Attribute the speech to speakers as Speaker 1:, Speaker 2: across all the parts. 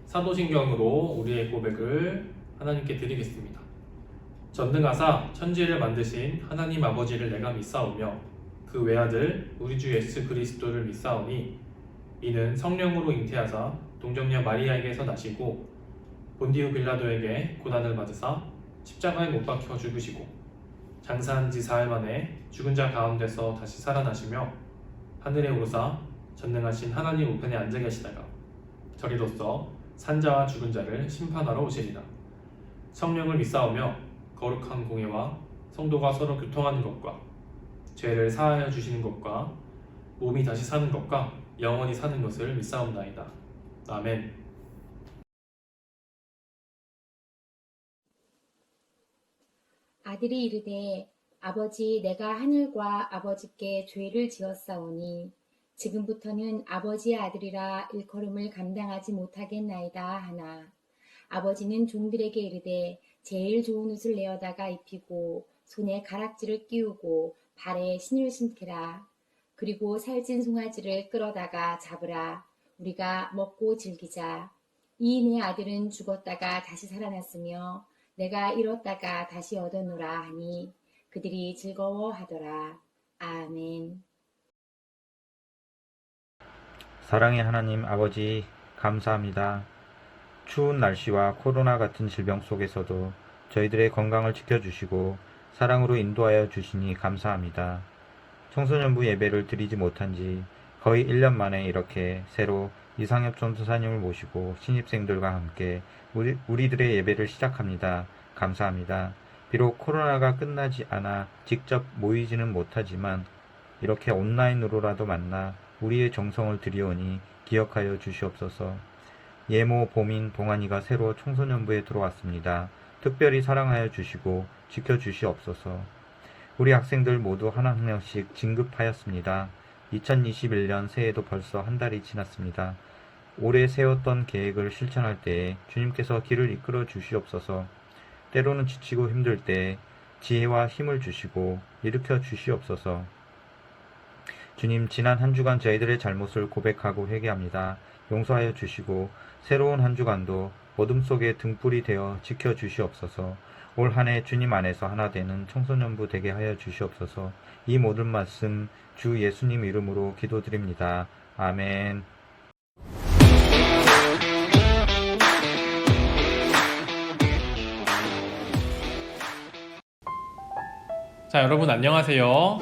Speaker 1: 사도신경으로 우리의 고백을 하나님께 드리겠습니다. 전능하사 천지를 만드신 하나님 아버지를 내가 믿사오며 그 외아들 우리 주 예수 그리스도를 믿사오니 이는 성령으로 잉태하사 동정녀 마리아에게서 나시고 본디우 빌라도에게 고난을 받으사 십자가에 못 박혀 죽으시고 장사한 지 사흘 만에 죽은 자 가운데서 다시 살아나시며 하늘에 오르사 전능하신 하나님 우편에 앉아 계시다가 저리로서 산자와 죽은 자를 심판하러 오시리라. 성령을 믿사오며 거룩한 공예와 성도가 서로 교통하는 것과 죄를 사하여 주시는 것과 몸이 다시 사는 것과 영원히 사는 것을 믿사옵나이다. 아멘.
Speaker 2: 아들이 이르되 아버지 내가 하늘과 아버지께 죄를 지었사오니 지금부터는 아버지의 아들이라 일컬음을 감당하지 못하겠나이다 하나 아버지는 종들에게 이르되 제일 좋은 옷을 내어다가 입히고 손에 가락지를 끼우고 발에 신을 신기라. 그리고 살찐 송아지를 끌어다가 잡으라. 우리가 먹고 즐기자. 이 내 아들은 죽었다가 다시 살아났으며 내가 잃었다가 다시 얻었노라 하니 그들이 즐거워하더라. 아멘.
Speaker 3: 사랑의 하나님 아버지 감사합니다. 추운 날씨와 코로나 같은 질병 속에서도 저희들의 건강을 지켜주시고 사랑으로 인도하여 주시니 감사합니다. 청소년부 예배를 드리지 못한 지 거의 1년 만에 이렇게 새로 이상엽 전도사님을 모시고 신입생들과 함께 우리들의 예배를 시작합니다. 감사합니다. 비록 코로나가 끝나지 않아 직접 모이지는 못하지만 이렇게 온라인으로라도 만나 우리의 정성을 드리오니 기억하여 주시옵소서. 예모, 보민, 동안이가 새로 청소년부에 들어왔습니다. 특별히 사랑하여 주시고 지켜주시옵소서. 우리 학생들 모두 한 학년씩 진급하였습니다. 2021년 새해도 벌써 한 달이 지났습니다. 올해 세웠던 계획을 실천할 때에 주님께서 길을 이끌어 주시옵소서. 때로는 지치고 힘들 때 지혜와 힘을 주시고 일으켜 주시옵소서. 주님, 지난 한 주간 저희들의 잘못을 고백하고 회개합니다. 용서하여 주시고 새로운 한 주간도 어둠 속에 등불이 되어 지켜주시옵소서. 올 한 해 주님 안에서 하나 되는 청소년부 되게 하여 주시옵소서. 이 모든 말씀 주 예수님 이름으로 기도드립니다. 아멘.
Speaker 1: 자, 여러분 안녕하세요.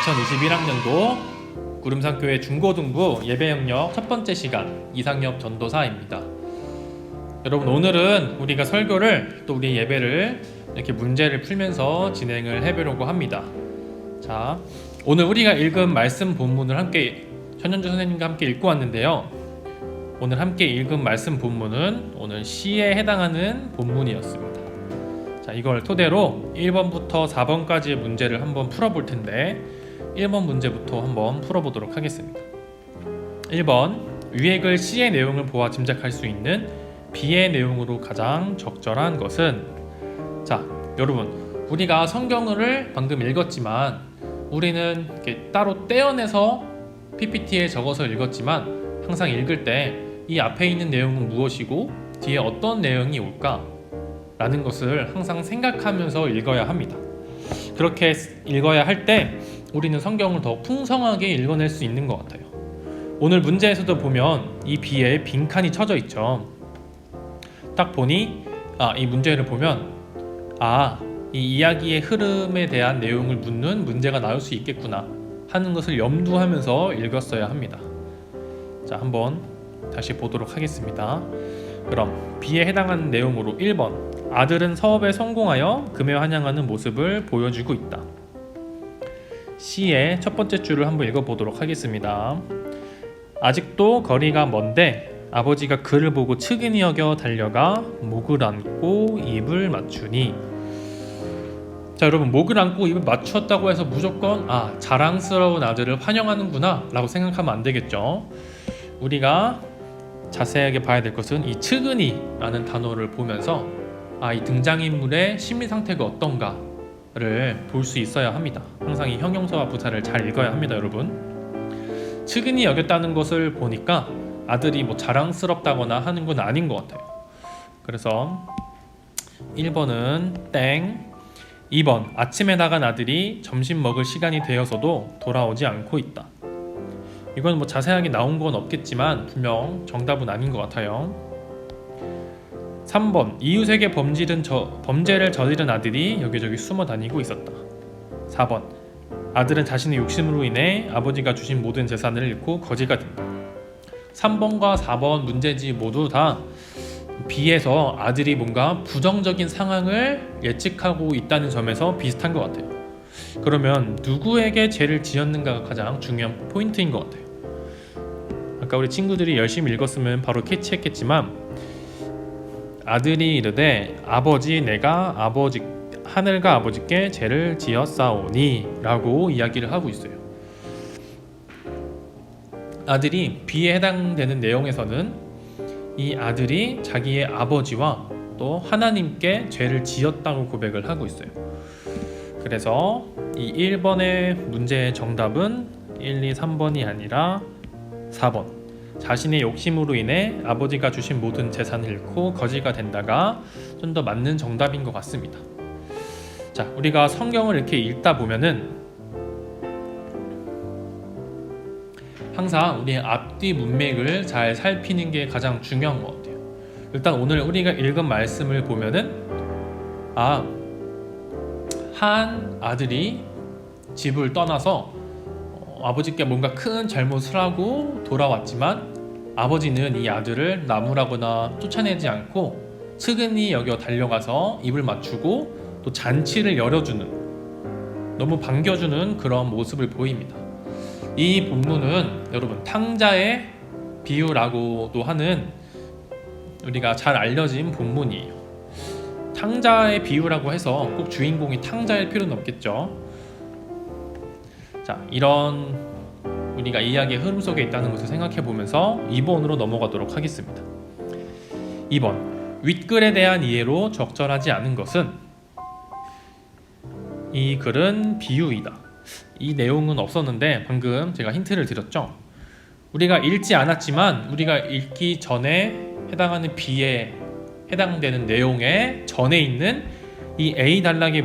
Speaker 1: 2021학년도 구름산교회 중고등부 예배영역 첫 번째 시간 이상엽 전도사입니다. 여러분, 오늘은 우리가 설교를 또 우리 예배를 이렇게 문제를 풀면서 진행을 해보려고 합니다. 자, 오늘 우리가 읽은 말씀 본문을 함께 현현주 선생님과 함께 읽고 왔는데요. 오늘 함께 읽은 말씀 본문은 오늘 시에 해당하는 본문이었습니다. 자, 이걸 토대로 1번부터 4번까지의 문제를 한번 풀어볼 텐데 1번 문제부터 한번 풀어보도록 하겠습니다. 1번, 위에 글 시의 내용을 보아 짐작할 수 있는 비의 내용으로 가장 적절한 것은? 자, 여러분, 우리가 성경을 방금 읽었지만 우리는 이렇게 따로 떼어내서 PPT에 적어서 읽었지만 항상 읽을 때 이 앞에 있는 내용은 무엇이고 뒤에 어떤 내용이 올까? 라는 것을 항상 생각하면서 읽어야 합니다. 그렇게 읽어야 할 때 우리는 성경을 더 풍성하게 읽어낼 수 있는 것 같아요. 오늘 문제에서도 보면 이 B에 빈칸이 쳐져 있죠. 딱 보니 이 문제를 보면 이 이야기의 흐름에 대한 내용을 묻는 문제가 나올 수 있겠구나 하는 것을 염두하면서 읽었어야 합니다. 자, 한번 다시 보도록 하겠습니다. 그럼 B에 해당하는 내용으로 1번, 아들은 사업에 성공하여 금에 환영하는 모습을 보여주고 있다. C의 첫 번째 줄을 한번 읽어보도록 하겠습니다. 아직도 거리가 먼데 아버지가 그를 보고 측은히 여겨 달려가 목을 안고 입을 맞추니. 자, 여러분, 목을 안고 입을 맞추었다고 해서 무조건 자랑스러운 아들을 환영하는구나 라고 생각하면 안 되겠죠. 우리가 자세하게 봐야 될 것은 이 측은히 라는 단어를 보면서 이 등장인물의 심리 상태가 어떤가를 볼 수 있어야 합니다. 항상 이 형용사와 부사를 잘 읽어야 합니다, 여러분. 측은히 여겼다는 것을 보니까 아들이 자랑스럽다거나 하는 건 아닌 것 같아요. 그래서 1번은 땡. 2번, 아침에 나간 아들이 점심 먹을 시간이 되어서도 돌아오지 않고 있다. 이건 자세하게 나온 건 없겠지만 분명 정답은 아닌 것 같아요. 3번, 이웃에게 범죄를 저지른 아들이 여기저기 숨어 다니고 있었다. 4번, 아들은 자신의 욕심으로 인해 아버지가 주신 모든 재산을 잃고 거지가 된다. 3번과 4번 문제지 모두 다 B에서 아들이 뭔가 부정적인 상황을 예측하고 있다는 점에서 비슷한 것 같아요. 그러면 누구에게 죄를 지었는가가 가장 중요한 포인트인 것 같아요. 아까 우리 친구들이 열심히 읽었으면 바로 캐치했겠지만, 아들이 이르되 아버지, 내가 하늘과 아버지께 죄를 지었사오니 라고 이야기를 하고 있어요. 아들이 B에 해당되는 내용에서는 이 아들이 자기의 아버지와 또 하나님께 죄를 지었다고 고백을 하고 있어요. 그래서 이 1번의 문제의 정답은 1, 2, 3번이 아니라 4번, 자신의 욕심으로 인해 아버지가 주신 모든 재산을 잃고 거지가 된다가 좀 더 맞는 정답인 것 같습니다. 자, 우리가 성경을 이렇게 읽다 보면은 항상 우리의 앞뒤 문맥을 잘 살피는 게 가장 중요한 것 같아요. 일단 오늘 우리가 읽은 말씀을 보면은 한 아들이 집을 떠나서 아버지께 뭔가 큰 잘못을 하고 돌아왔지만 아버지는 이 아들을 나무라거나 쫓아내지 않고 측은히 여겨 달려가서 입을 맞추고 또 잔치를 열어주는, 너무 반겨주는 그런 모습을 보입니다. 이 본문은 여러분 탕자의 비유라고도 하는 우리가 잘 알려진 본문이에요. 탕자의 비유라고 해서 꼭 주인공이 탕자일 필요는 없겠죠. 자, 이런 우리가 이야기의 흐름 속에 있다는 것을 생각해 보면서 2번으로 넘어가도록 하겠습니다. 2번, 윗글에 대한 이해로 적절하지 않은 것은 이 글은 비유이다. 이 내용은 없었는데 방금 제가 힌트를 드렸죠. 우리가 읽지 않았지만 우리가 읽기 전에 해당하는 B에 해당되는 내용에 전에 있는 이 A 단락의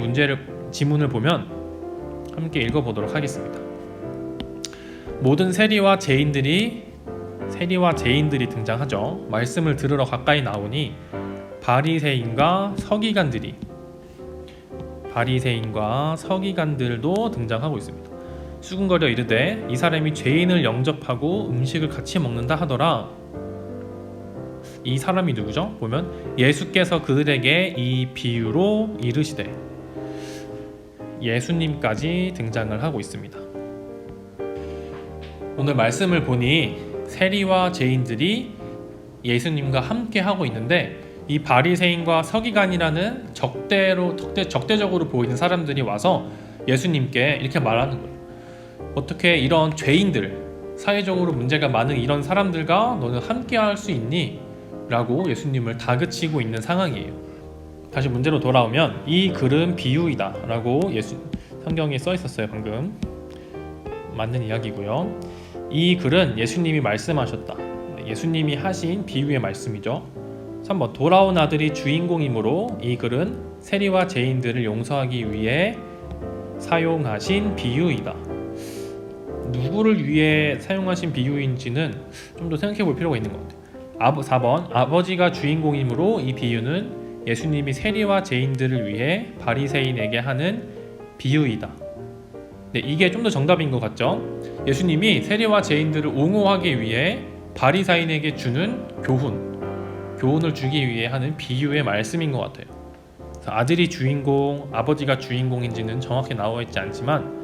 Speaker 1: 지문을 보면 함께 읽어보도록 하겠습니다. 모든 세리와 제인들이 등장하죠. 말씀을 들으러 가까이 나오니 바리새인과 서기관들도 등장하고 있습니다. 수군거려 이르되 이 사람이 죄인을 영접하고 음식을 같이 먹는다 하더라. 이 사람이 누구죠? 보면 예수께서 그들에게 이 비유로 이르시되, 예수님까지 등장을 하고 있습니다. 오늘 말씀을 보니 세리와 죄인들이 예수님과 함께 하고 있는데 이 바리새인과 서기관이라는 적대적으로 보이는 사람들이 와서 예수님께 이렇게 말하는 거예요. 어떻게 이런 죄인들, 사회적으로 문제가 많은 이런 사람들과 너는 함께 할 수 있니? 라고 예수님을 다그치고 있는 상황이에요. 다시 문제로 돌아오면 이 글은 비유이다 라고 성경에 써 있었어요. 방금 맞는 이야기고요. 이 글은 예수님이 말씀하셨다, 예수님이 하신 비유의 말씀이죠. 3번, 돌아온 아들이 주인공이므로 이 글은 세리와 죄인들을 용서하기 위해 사용하신 비유이다. 누구를 위해 사용하신 비유인지는 좀 더 생각해 볼 필요가 있는 것 같아요. 4번 아버지가 주인공이므로 이 비유는 예수님이 세리와 죄인들을 위해 바리새인에게 하는 비유이다. 네, 이게 좀 더 정답인 것 같죠? 예수님이 세리와 죄인들을 옹호하기 위해 바리새인에게 주는 교훈을 주기 위해 하는 비유의 말씀인 것 같아요. 아들이 주인공, 아버지가 주인공인지는 정확히 나와 있지 않지만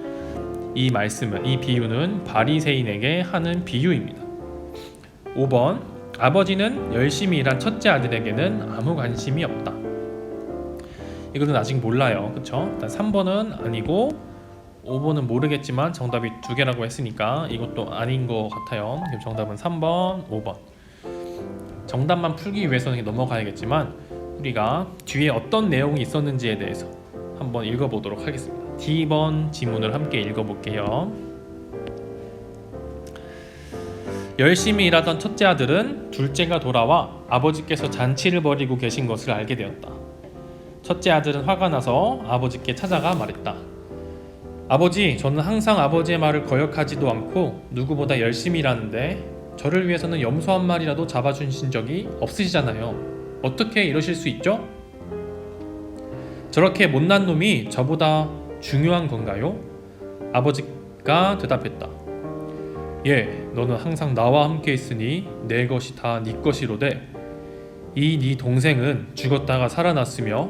Speaker 1: 이 말씀은, 이 비유는 바리새인에게 하는 비유입니다. 5번 아버지는 열심히 일한 첫째 아들에게는 아무 관심이 없다. 이거는 아직 몰라요, 그렇죠? 일단 3번은 아니고 5번은 모르겠지만 정답이 2개라고 했으니까 이것도 아닌 것 같아요. 그럼 정답은 3번, 5번. 정답만 풀기 위해서는 넘어가야겠지만 우리가 뒤에 어떤 내용이 있었는지에 대해서 한번 읽어보도록 하겠습니다. D번 지문을 함께 읽어볼게요. 열심히 일하던 첫째 아들은 둘째가 돌아와 아버지께서 잔치를 벌이고 계신 것을 알게 되었다. 첫째 아들은 화가 나서 아버지께 찾아가 말했다. 아버지, 저는 항상 아버지의 말을 거역하지도 않고 누구보다 열심히 일하는데 저를 위해서는 염소 한 마리라도 잡아주신 적이 없으시잖아요. 어떻게 이러실 수 있죠? 저렇게 못난 놈이 저보다 중요한 건가요? 아버지가 대답했다. 예, 너는 항상 나와 함께 있으니 내 것이 다 네 것이로되 이 네 동생은 죽었다가 살아났으며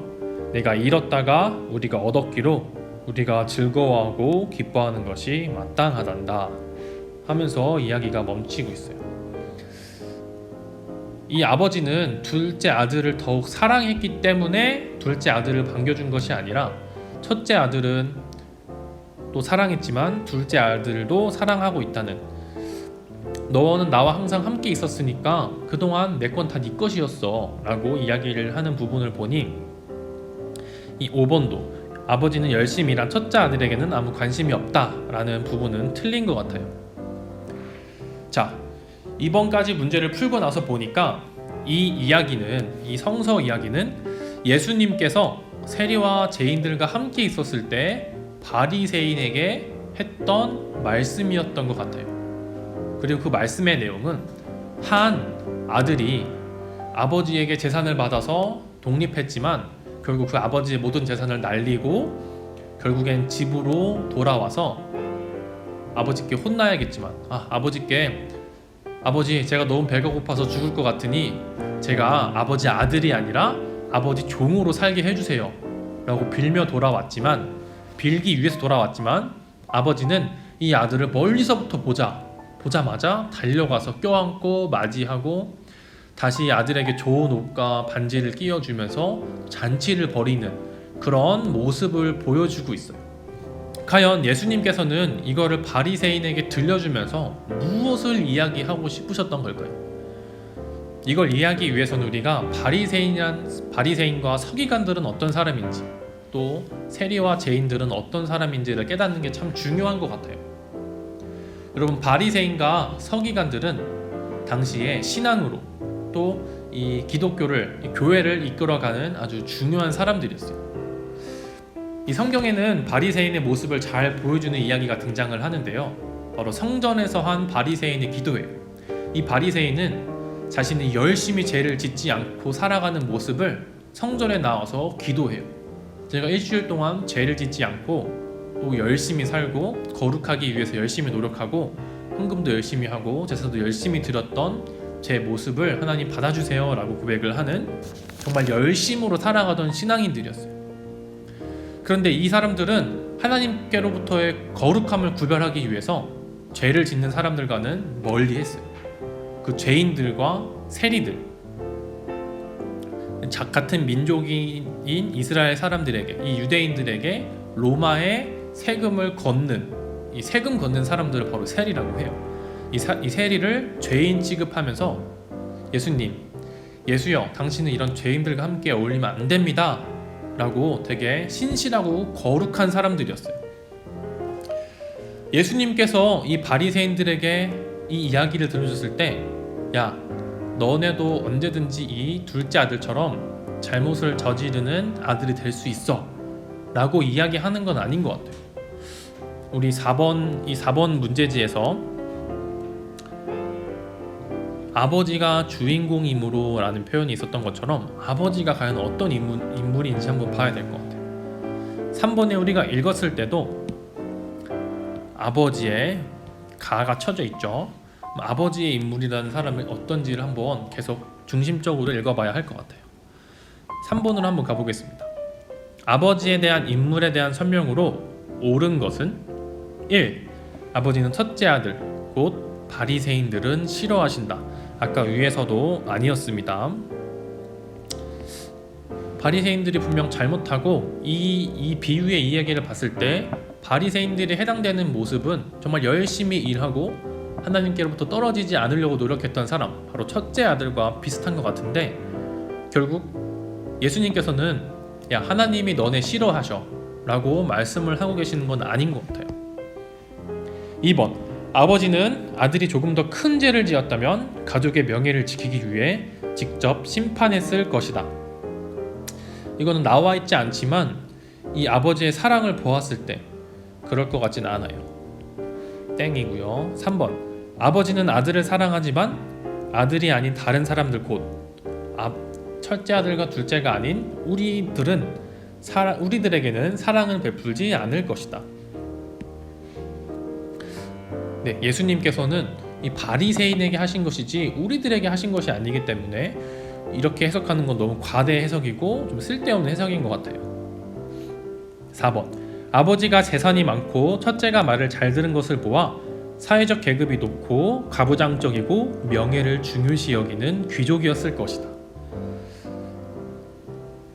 Speaker 1: 내가 잃었다가 우리가 얻었기로 우리가 즐거워하고 기뻐하는 것이 마땅하단다 하면서 이야기가 멈추고 있어요. 이 아버지는 둘째 아들을 더욱 사랑했기 때문에 둘째 아들을 반겨준 것이 아니라 첫째 아들은 또 사랑했지만 둘째 아들도 사랑하고 있다는, 너는 나와 항상 함께 있었으니까 그동안 내 건 다 네 것이었어 라고 이야기를 하는 부분을 보니 이 5번도 아버지는 열심히 일한 첫째 아들에게는 아무 관심이 없다 라는 부분은 틀린 것 같아요. 자, 이번까지 문제를 풀고 나서 보니까 이 성서 이야기는 예수님께서 세리와 죄인들과 함께 있었을 때 바리새인에게 했던 말씀이었던 것 같아요. 그리고 그 말씀의 내용은 한 아들이 아버지에게 재산을 받아서 독립했지만 결국 그 아버지의 모든 재산을 날리고 결국엔 집으로 돌아와서 아버지께 혼나야겠지만 아버지, 제가 너무 배가 고파서 죽을 것 같으니 제가 아버지 아들이 아니라 아버지 종으로 살게 해주세요 라고 빌기 위해서 돌아왔지만 아버지는 이 아들을 멀리서부터 보자마자 달려가서 껴안고 맞이하고 다시 아들에게 좋은 옷과 반지를 끼워주면서 잔치를 벌이는 그런 모습을 보여주고 있어요. 과연 예수님께서는 이거를 바리새인에게 들려주면서 무엇을 이야기하고 싶으셨던 걸까요? 이걸 이해하기 위해서는 우리가 바리새인과 서기관들은 어떤 사람인지 또 세리와 죄인들은 어떤 사람인지를 깨닫는 게 참 중요한 것 같아요. 여러분, 바리새인과 서기관들은 당시에 신앙으로 또 이 기독교를, 이 교회를 이끌어가는 아주 중요한 사람들이었어요. 이 성경에는 바리새인의 모습을 잘 보여주는 이야기가 등장을 하는데요. 바로 성전에서 한 바리새인의 기도예요. 이 바리새인은 자신이 열심히 죄를 짓지 않고 살아가는 모습을 성전에 나와서 기도해요. 제가 일주일 동안 죄를 짓지 않고 또 열심히 살고 거룩하기 위해서 열심히 노력하고 헌금도 열심히 하고 제사도 열심히 드렸던 제 모습을 하나님 받아주세요 라고 고백을 하는 정말 열심으로 살아가던 신앙인들이었어요. 그런데 이 사람들은 하나님께로부터의 거룩함을 구별하기 위해서 죄를 짓는 사람들과는 멀리 했어요. 그 죄인들과 세리들, 같은 민족인 이스라엘 사람들에게, 이 유대인들에게 로마의 세금을 걷는, 이 세금 걷는 사람들을 바로 세리라고 해요. 이 세리를 죄인 취급하면서 예수요, 당신은 이런 죄인들과 함께 어울리면 안 됩니다 라고 되게 신실하고 거룩한 사람들이었어요. 예수님께서 이 바리새인들에게 이 이야기를 들려줬을 때, 야, 너네도 언제든지 이 둘째 아들처럼 잘못을 저지르는 아들이 될 수 있어 라고 이야기하는 건 아닌 것 같아요. 우리 4번 문제지에서 아버지가 주인공이므로 라는 표현이 있었던 것처럼 아버지가 과연 어떤 인물인지 한번 봐야 될 것 같아요. 3번에 우리가 읽었을 때도 아버지의 가가 쳐져 있죠. 아버지의 인물이라는 사람이 어떤지를 한번 계속 중심적으로 읽어봐야 할 것 같아요. 3번으로 한번 가보겠습니다. 아버지에 대한 인물에 대한 설명으로 옳은 것은 1. 아버지는 첫째 아들 곧 바리새인들은 싫어하신다. 아까 위에서도 아니었습니다. 바리새인들이 분명 잘못하고 이 비유의 이야기를 봤을 때 바리새인들이 해당되는 모습은 정말 열심히 일하고 하나님께로부터 떨어지지 않으려고 노력했던 사람, 바로 첫째 아들과 비슷한 것 같은데, 결국 예수님께서는 야, 하나님이 너네 싫어하셔 라고 말씀을 하고 계시는 건 아닌 것 같아요. 2번, 아버지는 아들이 조금 더 큰 죄를 지었다면 가족의 명예를 지키기 위해 직접 심판했을 것이다. 이거는 나와 있지 않지만 이 아버지의 사랑을 보았을 때 그럴 것 같지는 않아요. 땡이고요. 3번, 아버지는 아들을 사랑하지만 아들이 아닌 다른 사람들 곧 첫째 아들과 둘째가 아닌 우리들에게는 사랑을 베풀지 않을 것이다. 네, 예수님께서는 이 바리새인에게 하신 것이지 우리들에게 하신 것이 아니기 때문에 이렇게 해석하는 건 너무 과대 해석이고 좀 쓸데없는 해석인 것 같아요. 4번, 아버지가 재산이 많고 첫째가 말을 잘 들은 것을 보아 사회적 계급이 높고 가부장적이고 명예를 중요시 여기는 귀족이었을 것이다.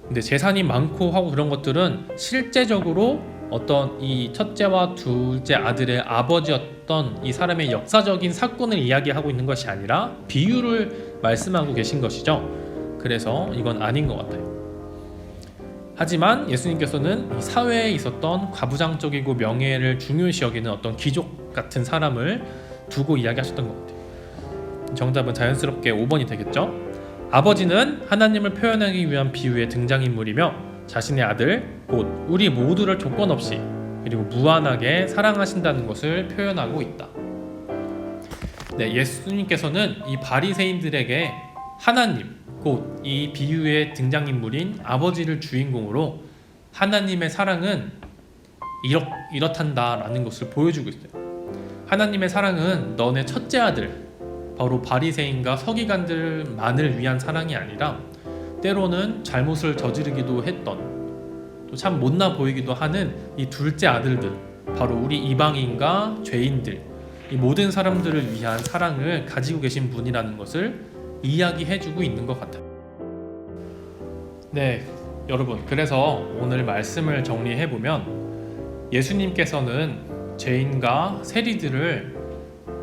Speaker 1: 근데 재산이 많고 하고 그런 것들은 실제적으로 어떤 이 첫째와 둘째 아들의 아버지였던 이 사람의 역사적인 사건을 이야기하고 있는 것이 아니라 비유를 말씀하고 계신 것이죠. 그래서 이건 아닌 것 같아요. 하지만 예수님께서는 이 사회에 있었던 과부장적이고 명예를 중요시 여기는 어떤 귀족 같은 사람을 두고 이야기하셨던 것 같아요. 정답은 자연스럽게 5번이 되겠죠. 아버지는 하나님을 표현하기 위한 비유의 등장인물이며 자신의 아들 곧 우리 모두를 조건 없이 그리고 무한하게 사랑하신다는 것을 표현하고 있다. 네, 예수님께서는 이 바리새인들에게 하나님 곧 이 비유의 등장인물인 아버지를 주인공으로 하나님의 사랑은 이렇단다라는 것을 보여주고 있어요. 하나님의 사랑은 너네 첫째 아들 바로 바리새인과 서기관들만을 위한 사랑이 아니라 때로는 잘못을 저지르기도 했던 또 참 못나 보이기도 하는 이 둘째 아들들, 바로 우리 이방인과 죄인들, 이 모든 사람들을 위한 사랑을 가지고 계신 분이라는 것을 이야기해주고 있는 것 같아요. 네, 여러분, 그래서 오늘 말씀을 정리해보면 예수님께서는 죄인과 세리들을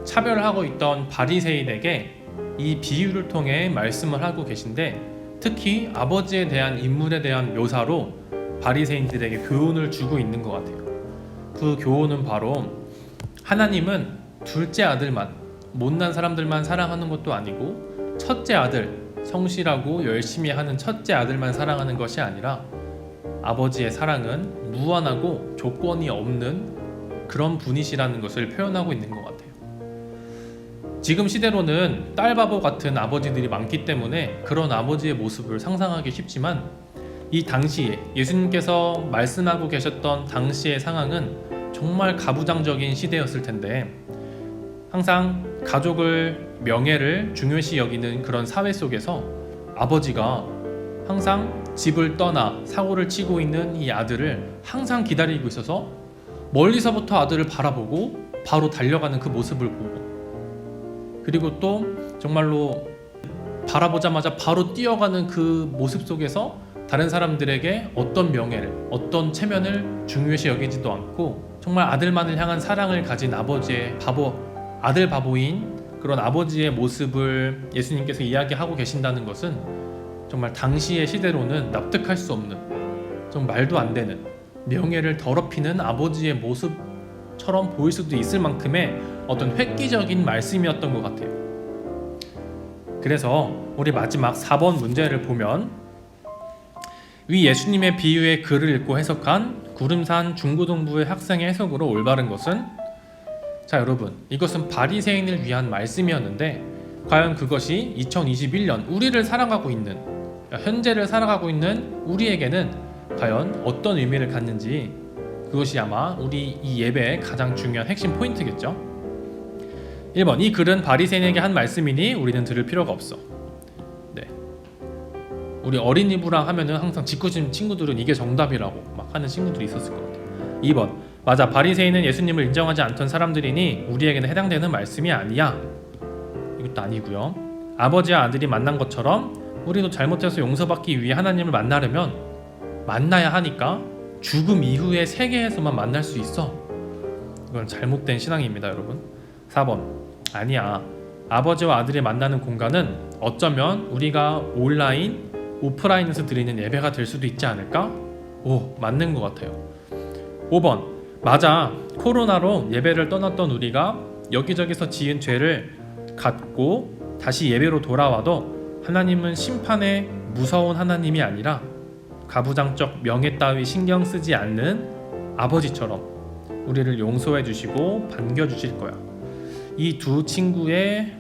Speaker 1: 차별하고 있던 바리새인에게 이 비유를 통해 말씀을 하고 계신데, 특히 아버지에 대한 인물에 대한 묘사로 바리새인들에게 교훈을 주고 있는 것 같아요. 그 교훈은 바로 하나님은 둘째 아들만, 못난 사람들만 사랑하는 것도 아니고 첫째 아들, 성실하고 열심히 하는 첫째 아들만 사랑하는 것이 아니라 아버지의 사랑은 무한하고 조건이 없는 그런 분이시라는 것을 표현하고 있는 것 같아요. 지금 시대로는 딸바보 같은 아버지들이 많기 때문에 그런 아버지의 모습을 상상하기 쉽지만, 이 당시에 예수님께서 말씀하고 계셨던 당시의 상황은 정말 가부장적인 시대였을 텐데, 항상 가족을, 명예를 중요시 여기는 그런 사회 속에서 아버지가 항상 집을 떠나 사고를 치고 있는 이 아들을 항상 기다리고 있어서 멀리서부터 아들을 바라보고 바로 달려가는 그 모습을 보고, 그리고 또 정말로 바라보자마자 바로 뛰어가는 그 모습 속에서 다른 사람들에게 어떤 명예를, 어떤 체면을 중요시 여기지도 않고 정말 아들만을 향한 사랑을 가진 아버지의 아들 바보인 그런 아버지의 모습을 예수님께서 이야기하고 계신다는 것은 정말 당시의 시대로는 납득할 수 없는, 좀 말도 안 되는, 명예를 더럽히는 아버지의 모습처럼 보일 수도 있을 만큼의 어떤 획기적인 말씀이었던 것 같아요. 그래서 우리 마지막 4번 문제를 보면 위 예수님의 비유의 글을 읽고 해석한 구름산 중고등부의 학생의 해석으로 올바른 것은, 자 여러분, 이것은 바리새인을 위한 말씀이었는데 과연 그것이 2021년 우리를 살아가고 있는, 현재를 살아가고 있는 우리에게는 과연 어떤 의미를 갖는지, 그것이 아마 우리 이 예배의 가장 중요한 핵심 포인트겠죠. 1번, 이 글은 바리새인에게 한 말씀이니 우리는 들을 필요가 없어. 네, 우리 어린이부랑 하면은 항상 짓궂은 친구들은 이게 정답이라고 막 하는 친구들이 있었을 것 같아요. 2번, 맞아, 바리새인은 예수님을 인정하지 않던 사람들이니 우리에게는 해당되는 말씀이 아니야. 이것도 아니고요. 아버지와 아들이 만난 것처럼 우리도 잘못해서 용서받기 위해 하나님을 만나려면 만나야 하니까 죽음 이후의 세계에서만 만날 수 있어. 이건 잘못된 신앙입니다, 여러분. 4번, 아니야, 아버지와 아들이 만나는 공간은 어쩌면 우리가 온라인, 오프라인에서 드리는 예배가 될 수도 있지 않을까? 오, 맞는 것 같아요. 5번, 맞아, 코로나로 예배를 떠났던 우리가 여기저기서 지은 죄를 갖고 다시 예배로 돌아와도 하나님은 심판의 무서운 하나님이 아니라 가부장적 명예 따위 신경 쓰지 않는 아버지처럼 우리를 용서해 주시고 반겨 주실 거야. 이 두 친구의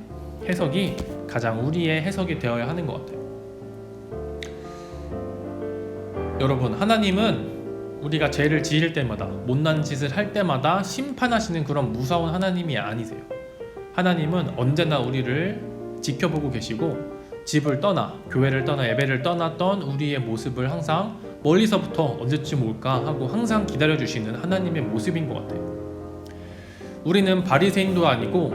Speaker 1: 해석이 가장 우리의 해석이 되어야 하는 것 같아요. 여러분, 하나님은 우리가 죄를 지을 때마다, 못난 짓을 할 때마다 심판하시는 그런 무서운 하나님이 아니세요. 하나님은 언제나 우리를 지켜보고 계시고, 집을 떠나, 교회를 떠나, 예배를 떠났던 우리의 모습을 항상 멀리서부터 언제쯤 올까 하고 항상 기다려주시는 하나님의 모습인 것 같아요. 우리는 바리새인도 아니고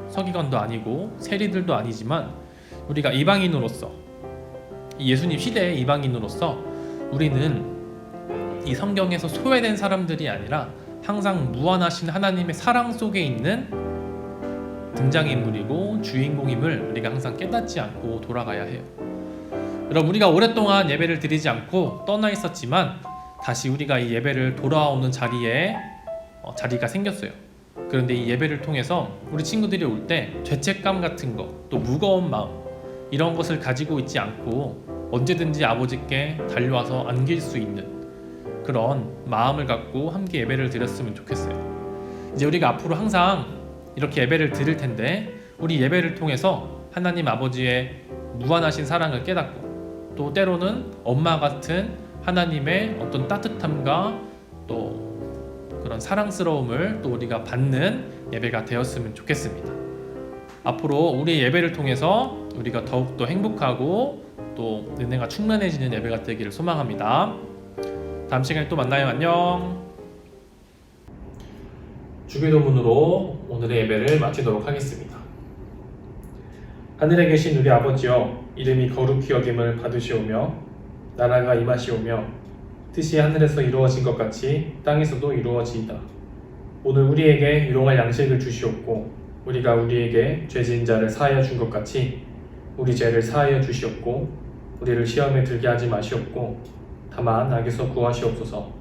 Speaker 1: 서기관도 아니고 세리들도 아니지만 우리가 이방인으로서, 예수님 시대의 이방인으로서 우리는 이 성경에서 소외된 사람들이 아니라 항상 무한하신 하나님의 사랑 속에 있는 등장인물이고 주인공임을 우리가 항상 깨닫지 않고 돌아가야 해요. 여러분, 우리가 오랫동안 예배를 드리지 않고 떠나 있었지만 다시 우리가 이 예배를 돌아오는 자리가 생겼어요. 그런데 이 예배를 통해서 우리 친구들이 올 때 죄책감 같은 거, 또 무거운 마음, 이런 것을 가지고 있지 않고 언제든지 아버지께 달려와서 안길 수 있는 그런 마음을 갖고 함께 예배를 드렸으면 좋겠어요. 이제 우리가 앞으로 항상 이렇게 예배를 드릴 텐데 우리 예배를 통해서 하나님 아버지의 무한하신 사랑을 깨닫고, 또 때로는 엄마 같은 하나님의 어떤 따뜻함과 또 그런 사랑스러움을 또 우리가 받는 예배가 되었으면 좋겠습니다. 앞으로 우리 예배를 통해서 우리가 더욱더 행복하고 또 은혜가 충만해지는 예배가 되기를 소망합니다. 다음 시간에 또 만나요. 안녕. 주기도문으로 오늘의 예배를 마치도록 하겠습니다. 하늘에 계신 우리 아버지여, 이름이 거룩히 여김을 받으시오며 나라가 임하시오며 뜻이 하늘에서 이루어진 것 같이 땅에서도 이루어지이다. 오늘 우리에게 일용할 양식을 주시옵고 우리가 우리에게 죄진 자를 사하여 준 것 같이 우리 죄를 사하여 주시옵고 우리를 시험에 들게 하지 마시옵고 다만 악에서 구하시옵소서.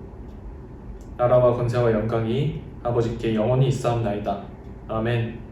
Speaker 1: 나라와 권세와 영광이 아버지께 영원히 있사옵나이다. 아멘.